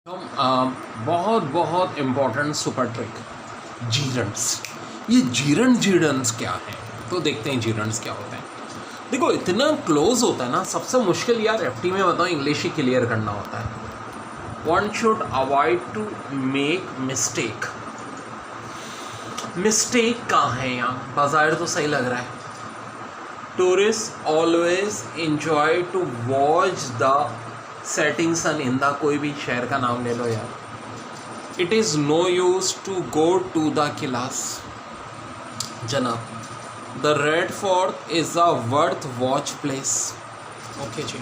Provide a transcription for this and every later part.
बहुत बहुत important super trick, जीरंड्स। ये जीरंड्स क्या है, तो देखते हैं जीरंड्स क्या होते हैं। देखो, इतना क्लोज होता है ना, सबसे मुश्किल यार एफटी में बताओ इंग्लिश ही क्लियर करना होता है। One should avoid to make mistake. Mistake कहाँ है यहाँ, बाजार तो सही लग रहा है। Tourist always enjoy to watch the setting sun in the, कोई भी शहर का नाम ले लो यार। It is no use to go to the किलास। जनाब, the Red Fort is a worth watch place. Okay जी।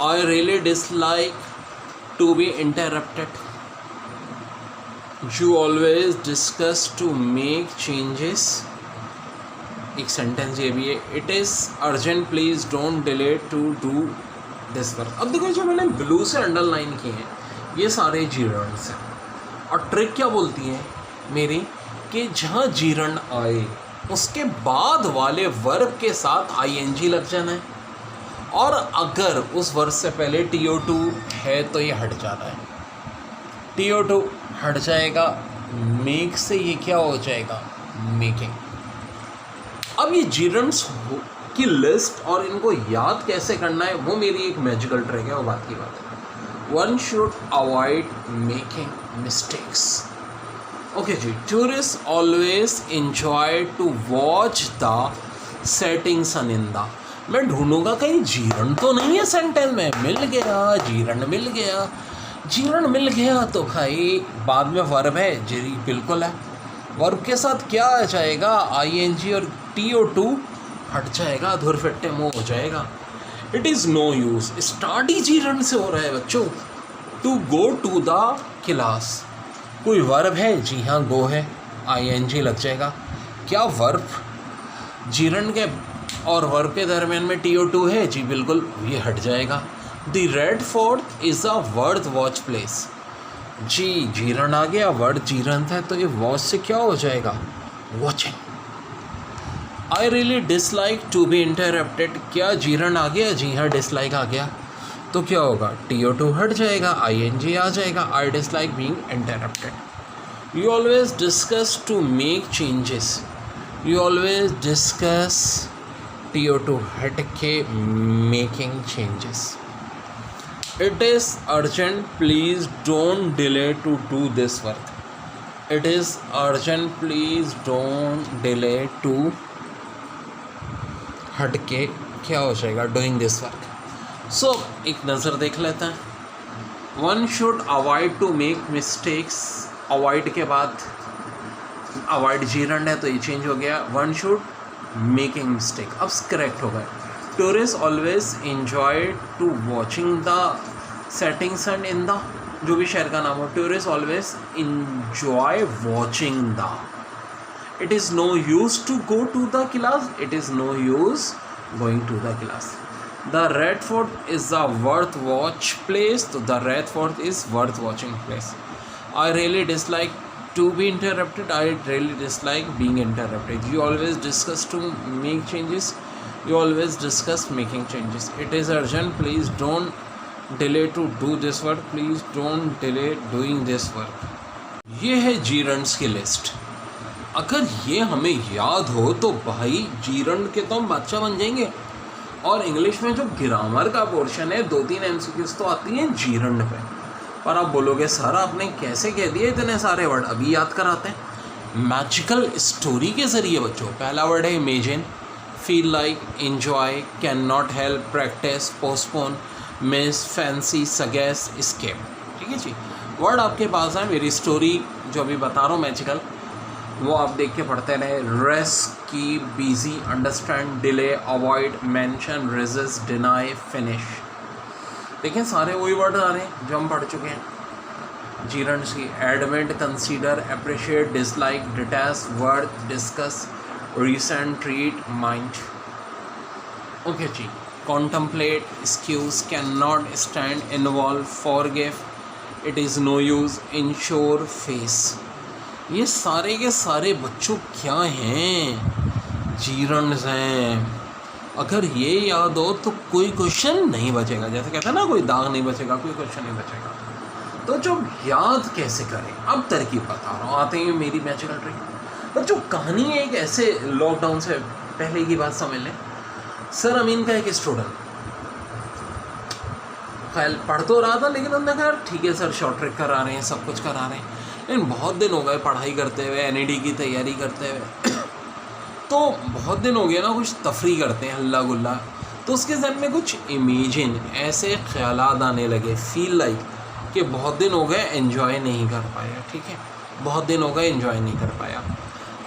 I really dislike to be interrupted. You always discuss to make changes. एक सेंटेंस ये भी है, it is urgent please don't delay to do this work. अब देखो, जो मैंने blue से अंडरलाइन किए हैं ये सारे जीरंड्स हैं। और ट्रिक क्या बोलती है मेरी, कि जहाँ जीरंड आए उसके बाद वाले वर्ब के साथ आईएनजी लग जाना है, और अगर उस वर्ब से पहले TO2 है तो ये हट जाना है। TO2 हट जाएगा, मेक से ये क्या हो जाएगा, मेकिंग। अब ये जीरंड्स की लिस्ट और इनको याद कैसे करना है वो मेरी एक मैजिकल ट्रिक है, वो बात की बात है। One should avoid making mistakes. Okay जी। Tourist always enjoy to watch the setting sun in the. मैं ढूंढूंगा कहीं जीरंड तो नहीं है सेंटेंस में। मिल गया, जीरंड मिल गया। जीरंड मिल गया तो भाई बाद में वर्ब है, जी बिल्कुल है। वर्ब के साथ क्या आ जाएगा, ING, और TO2 हट जाएगा, धुरफिट्टे मुँह हो जाएगा। It is no use, start ही जीरंड से हो रहा है बच्चों। To go to the class, कोई वर्ब है, जी हाँ गो है, ING लग जाएगा। क्या वर्ब जीरंड के और वर्ब के दरमियान में TO2 है, जी बिल्कुल, ये हट जाएगा। The Red Fort is a worth watch place. जी जीरंड आ गया, वर्ड जीरंड है तो ये वॉच से क्या हो जाएगा, watching. I really dislike to be interrupted. क्या जीरंड आ गया, जी हाँ डिसलाइक आ गया, तो क्या होगा, TO2 हट जाएगा, ING आ जाएगा। I dislike being interrupted. You always discuss to make changes. You always discuss, TO2 हट के, making changes. It is urgent, please don't delay to do this work. It is urgent, please don't delay to, हट के क्या हो जाएगा, doing this work. So एक नज़र देख लेते हैं। One should avoid to make mistakes. Avoid के बाद avoid जीरंड है तो ये चेंज हो गया। One should making mistake, अब करेक्ट हो गए। Tourists always enjoy to watching the setting sun in the, जो भी शहर का नाम हो, tourists always enjoy watching the. It is no use to go to the class. It is no use going to the class. The Red Fort is a worth watch place. So the Red Fort is worth watching place. I really dislike to be interrupted. I really dislike being interrupted. You always discuss to make changes. You always discuss making changes. It is urgent, please don't delay to do this work. Please don't delay doing this work. ये है जीरंड्स की list. अगर ये हमें याद हो तो भाई जीरंड के तो हम बादशाह बन जाएंगे। और इंग्लिश में जो ग्रामर का पोर्शन है, 2-3 MCQs तो आती हैं जीरंड पे। पर आप बोलोगे सर आपने कैसे कह दिए इतने सारे वर्ड, अभी याद कराते हैं। मैजिकल स्टोरी के ज़रिए बच्चों। पहला वर्ड है imagine, feel like, enjoy, can not help, practice, postpone, miss, fancy, suggest, escape. ठीक है जी। वर्ड आपके पास है। मेरी स्टोरी जो अभी बता रहा हूँ मैजिकल, वो आप देख के पढ़ते रहे। रेस्ट, की, busy, understand, delay, avoid, mention, resist, deny, finish. देखें सारे वही वर्ड आ रहे हैं जो हम पढ़ चुके हैं जीरंड्स की। Admit, consider, appreciate, dislike, detach, worth, discuss, resent, treat, mind. Okay ji. Contemplate, excuse, can not stand, involve, forgive, it is no use, ensure, face. ये सारे के सारे बच्चों क्या हैं, जीरंड्स हैं। अगर ये याद हो तो कोई क्वेश्चन नहीं बचेगा। जैसे कहते हैं ना, कोई दाग नहीं बचेगा, कोई क्वेश्चन नहीं बचेगा। तो जो याद कैसे करें, अब तरकीब बता रहा हूँ, आते हैं मेरी मैजिकल ट्रिक। पर जो कहानी है एक ऐसे, लॉकडाउन से पहले की बात समझ लें। सर अमीन का एक स्टूडेंट खैर पढ़ तो रहा था, लेकिन उन्होंने कहा ठीक है सर, शॉर्ट ट्रिक करा रहे हैं, सब कुछ करा रहे हैं, लेकिन बहुत दिन हो गए पढ़ाई करते हुए, एनईडी की तैयारी करते हुए तो बहुत दिन हो गया ना, कुछ तफरी करते हैं, हल्ला गुल्ला। तो उसके जहन में कुछ इमेजिन ऐसे ख्यालात आने लगे, फील लाइक कि बहुत दिन हो गए एंजॉय नहीं कर पाया, ठीक है, बहुत दिन हो गए एंजॉय नहीं कर पाया,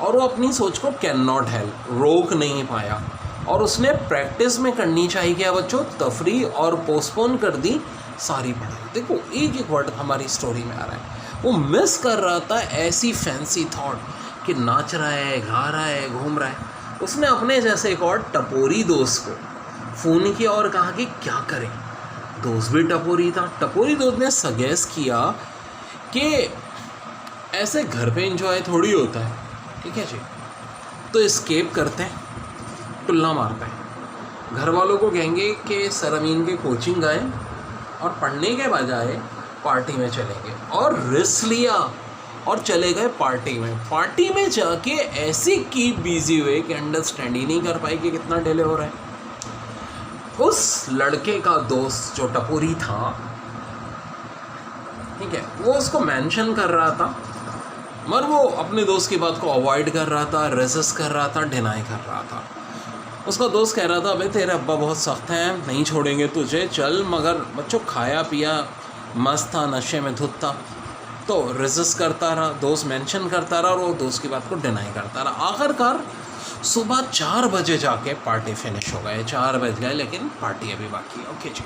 और वो अपनी सोच को कैन नॉट हेल्प, रोक नहीं पाया, और उसने प्रैक्टिस में करनी चाहिए क्या बच्चों, तफरी, और पोस्टपोन कर दी सारी पढ़ाई। देखो एक एक वर्ड हमारी स्टोरी में आ रहा है, वो मिस कर रहा था ऐसी फैंसी थॉट कि नाच रहा है, गा रहा है, घूम रहा है। उसने अपने जैसे एक और टपोरी दोस्त को फ़ोन किया और कहा कि क्या करें। दोस्त भी टपोरी था। टपोरी दोस्त ने सजेस्ट किया कि ऐसे घर पे एंजॉय थोड़ी होता है, ठीक है जी, तो एस्केप करते हैं, टुल्ला मारते हैं, घर वालों को कहेंगे कि सर अमीन के कोचिंग गए और पढ़ने के बजाय पार्टी में चलेंगे, और रिस्क लिया और चले गए पार्टी में। पार्टी में जाके ऐसी की बिजी हुए कि अंडरस्टैंड ही नहीं कर पाए कि कितना डिले हो रहा है। उस लड़के का दोस्त जो टपोरी था, ठीक है, वो उसको मेंशन कर रहा था, मगर वो अपने दोस्त की बात को अवॉइड कर रहा था, रेजिस्ट कर रहा था, डिनाई कर रहा था। उसका दोस्त कह रहा था अबे तेरे अब्बा बहुत सख्त हैं, नहीं छोड़ेंगे तुझे, चल। मगर बच्चों खाया पिया मस्त था, नशे में धुत था, तो रेजिस्ट करता रहा, दोस्त मेंशन करता रहा और वो दोस्त की बात को डिनाई करता रहा। आखिरकार सुबह 4 बजे जाके पार्टी फिनिश हो गए, 4 बज गए, लेकिन पार्टी अभी बाकी है। ओके जी,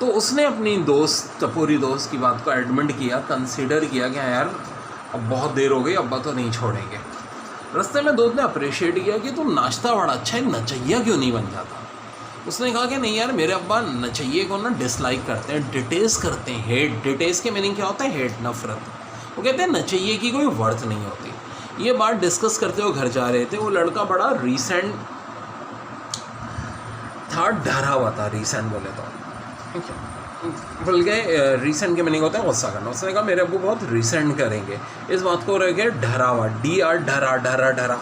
तो उसने अपनी दोस्त, टपोरी दोस्त की बात को एडमिट किया, कंसीडर किया कि हाँ यार अब बहुत देर हो गई, अब्बा तो नहीं छोड़ेंगे। रास्ते में दोस्त ने अप्रिशिएट किया कि तुम नाश्ता बड़ा अच्छा है, नचैया क्यों नहीं बन जाता। उसने कहा कि नहीं यार, मेरे अब्बा नचैये को ना डिसलाइक करते हैं, डिटेस्ट करते हैं, हेट। डिटेस्ट के मीनिंग क्या होता है, हेट, नफरत। वो कहते हैं नचैये की कोई वर्थ नहीं होती। ये बात डिस्कस करते हुए घर जा रहे थे। वो लड़का बड़ा रीसेंट था, डरा हुआ था, रीसेंट बोले तो, ठीक है, भूल गए रीसेंट के मीनिंग होता है गुस्सा करना। उसने कहा मेरे अब्बू बहुत रीसेंट करेंगे, इस बात को रह गए डरा हुआ, DR, डरा डरा डरा,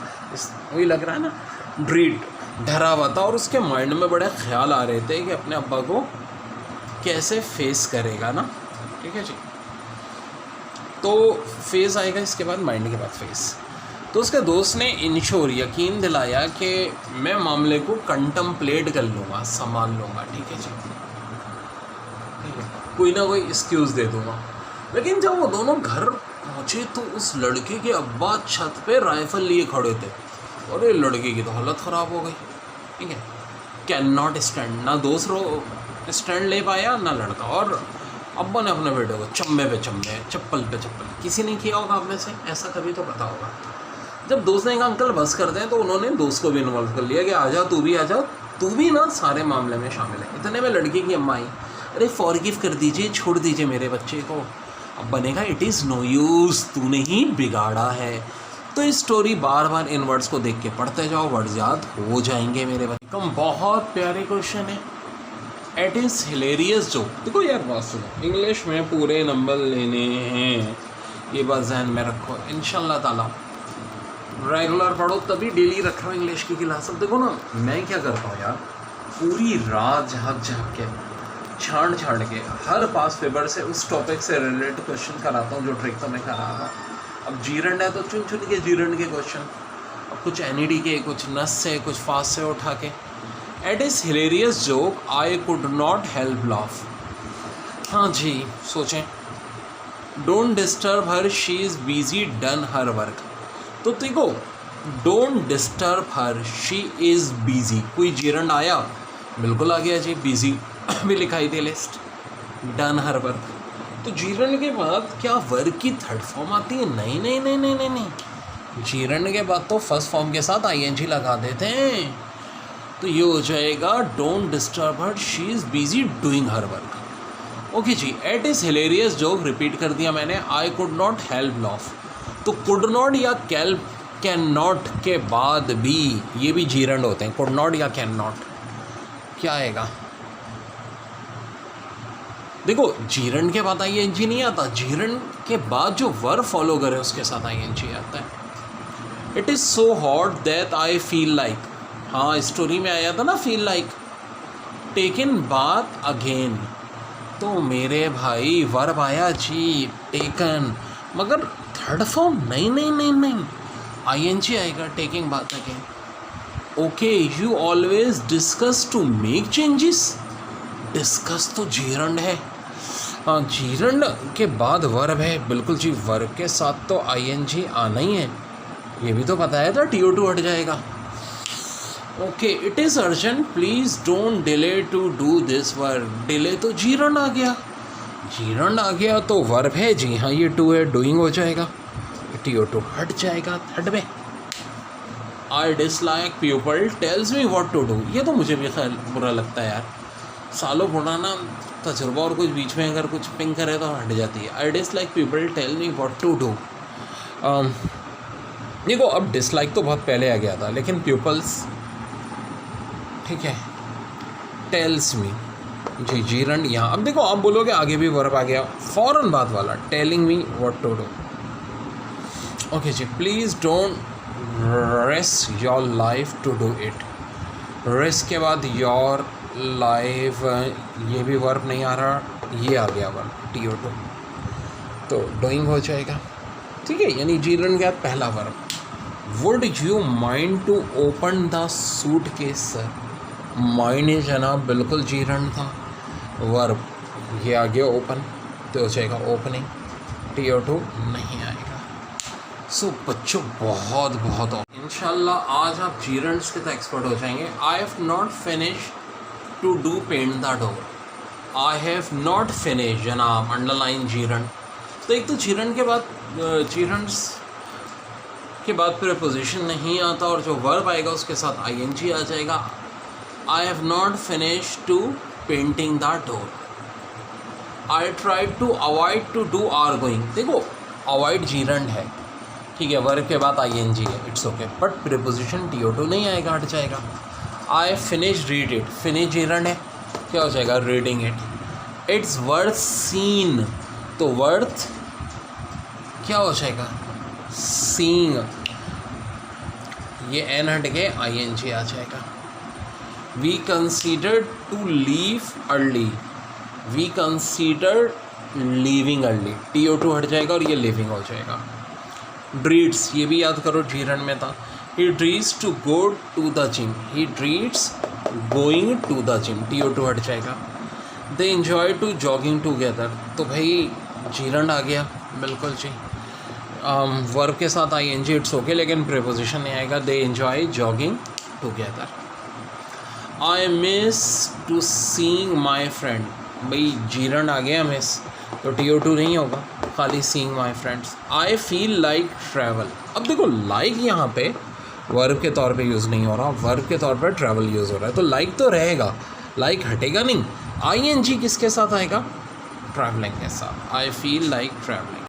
वही लग रहा है ना, ड्रीट, डरा हुआ था। और उसके माइंड में बड़े ख्याल आ रहे थे कि अपने अब्बा को कैसे फेस करेगा ना, ठीक है जी। तो फेस आएगा, इसके बाद माइंड के बाद फेस। तो उसके दोस्त ने इंश्योर, यकीन दिलाया कि मैं मामले को कंटम्पलेट कर लूँगा, संभाल लूँगा, ठीक है जी, ठीक है, कोई ना कोई एक्सक्यूज़ दे दूँगा। लेकिन जब वो दोनों घर पहुँचे तो उस लड़के के अब्बा छत पे राइफल लिए खड़े थे, और ये लड़के की तो हालत ख़राब हो गई, ठीक है, कैन नॉट स्टैंड, ना दोस्त स्टैंड ले पाया ना लड़का। और अब्बा ने अपने बेटे को चम्मे पे चम्मे, चप्पल पे चप्पल। किसी ने किया होगा आप में से ऐसा, कभी तो पता होगा। जब दोस्त ने कहा अंकल बस कर दें, तो उन्होंने दोस्त को भी इन्वॉल्व कर लिया कि आजा तू भी, आजा तू भी ना सारे मामले में शामिल है। इतने में लड़की की अम्मा आई, अरे फॉरगिव कर दीजिए, छोड़ दीजिए मेरे बच्चे को। अब बनेगा इट इज़ नो यूज़, तूने ही बिगाड़ा है। तो इस स्टोरी बार बार इन वर्ड्स को देख के पढ़ते जाओ, वर्ड्स याद हो जाएंगे मेरे बच्चे। कम बहुत प्यारे क्वेश्चन है, एट इज़ हिलेरियस जो। देखो यार बात सुनो, इंग्लिश में पूरे नंबर लेने हैं, ये बात जहन में रखो। इंशाल्लाह ताला रेगुलर पढ़ो, तभी डेली रख रहा हूँ इंग्लिश की क्लास। अब देखो ना मैं क्या करता हूँ यार, पूरी रात झाँक झाँक के, छाड़ छाड़ के हर पास पेपर से उस टॉपिक से रिलेटेड क्वेश्चन कराता हूँ जो ट्रिक तो मैं करा रहा। अब जीरंड है तो चुन चुन के जीरंड के क्वेश्चन, अब कुछ एनईडी के, कुछ नस से, कुछ फास्ट से उठा के। It is hilarious joke I could not help laugh. हाँ जी, सोचें, don't disturb her, she is busy done her work. तो देखो, don't disturb her, she is busy, कोई जीरंड आया, बिल्कुल आ गया जी, बिजी भी लिखाई थी लिस्ट, डन हर वर्क। तो जीरंड के बाद क्या वर्क की थर्ड फॉर्म आती है? नहीं नहीं नहीं नहीं नहीं नहीं, जीरंड के बाद तो फर्स्ट फॉर्म के साथ ING लगा देते हैं। तो ये हो जाएगा don't disturb her, she is busy doing her work. Okay ji, it is hilarious joke repeat कर दिया मैंने, I could not help laugh. तो कुड नॉट या कैन नॉट के बाद भी ये भी जीरंड होते हैं, कुड नॉट या कैन नॉट। क्या आएगा? देखो जीरन के बाद आईएनजी नहीं आता, जीरन के बाद जो वर्ब फॉलो करे उसके साथ आईएनजी आता है। It is so hot that I feel like, हाँ स्टोरी में आया था ना feel like, taken bath again, तो मेरे भाई वर्ब आया जी टेकन, मगर थर्ड फॉर्म नहीं नहीं नहीं नहीं, आईएनजी आएगा taking bath again. Okay, you always discuss to make changes, discuss तो जीरंड है, हाँ जीरंड के बाद वर्ब है, बिल्कुल जी वर्ब के साथ तो आईएनजी आना ही है, ये भी तो बताया था TO2 हट जाएगा। Okay, it is urgent please don't delay to do this work, delay तो जीरंड आ गया, जीरंड आ गया तो वर्ब है जी हाँ ये टू है, डूइंग हो जाएगा, TO2 हट जाएगा थर्ड में। I dislike people tells me what to do, ये तो मुझे भी ख्याल बुरा लगता है यार, सालों पुराना तजुर्बा और कुछ बीच में अगर कुछ पिंग करे तो हट जाती है। I dislike people tell me what to do, देखो अब डिसलाइक तो बहुत पहले आ गया था, लेकिन पीपल्स ठीक है, टेल्स मी जी जीरंड यहाँ, अब देखो आप बोलोगे आगे भी वर्ब आ गया, फ़ौरन बात वाला, telling me what to do. Okay ji, please don't risk your life to do it, risk के बाद योर लाइफ, ये भी वर्ब नहीं आ रहा, ये आ गया वर्ब TO2, तो डूइंग हो जाएगा, ठीक है, यानी जीरंड का पहला verb. Would you mind to open the suitcase sir, mind है जनाब बिल्कुल जीरंड था, वर्ब ये आ गया ओपन, तो हो जाएगा ओपनिंग, TO2 नहीं आएगा। सो बच्चों बहुत बहुत इंशाल्लाह आज आप जीरंड्स के तो एक्सपर्ट हो जाएंगे। I have not finish to do paint the door, I have not finish जनाब अंडरलाइन जीरंड, तो एक तो जीरंड के बाद जीरंड्स के बाद प्रीपोजिशन नहीं आता और जो वर्ब आएगा उसके साथ आईएनजी आ जाएगा। I have not finish to painting the door, I try to avoid to do are going, देखो अवॉइड जीरंड है, ठीक है, वर्ब के बाद आईएनजी है, it's okay, but preposition TO2 नहीं आएगा, हट जाएगा। I finish read it, finish gerund है, क्या हो जाएगा reading it. It's worth seen, तो वर्थ क्या हो जाएगा सीइंग, ये एन हट के आईएनजी आ जाएगा। We consider to leave early, we consider leaving early, TO2 हट जाएगा और ये लिविंग हो जाएगा। ड्रीड्स, ये भी याद करो जीरंड में था, he dreads to go to the gym, he dreads going to the gym, TO2 हट जाएगा। They enjoy to jogging together, तो भाई जीरंड आ गया बिल्कुल जी, वर्ब के साथ आईएनजी इट्स ओके, लेकिन प्रीपोजिशन नहीं आएगा। They enjoy jogging together. I miss to seeing my friend, भाई जीरंड आ गया मिस, तो TO2 नहीं होगा, खाली seeing my friends. I feel like travel, अब देखो लाइक यहाँ पे वर्ब के तौर पे यूज़ नहीं हो रहा, वर्ब के तौर पे ट्रैवल यूज़ हो रहा है, तो लाइक तो रहेगा, लाइक हटेगा नहीं। आईएनजी किसके साथ आएगा, ट्रैवलिंग के साथ। आई फील लाइक ट्रैवलिंग।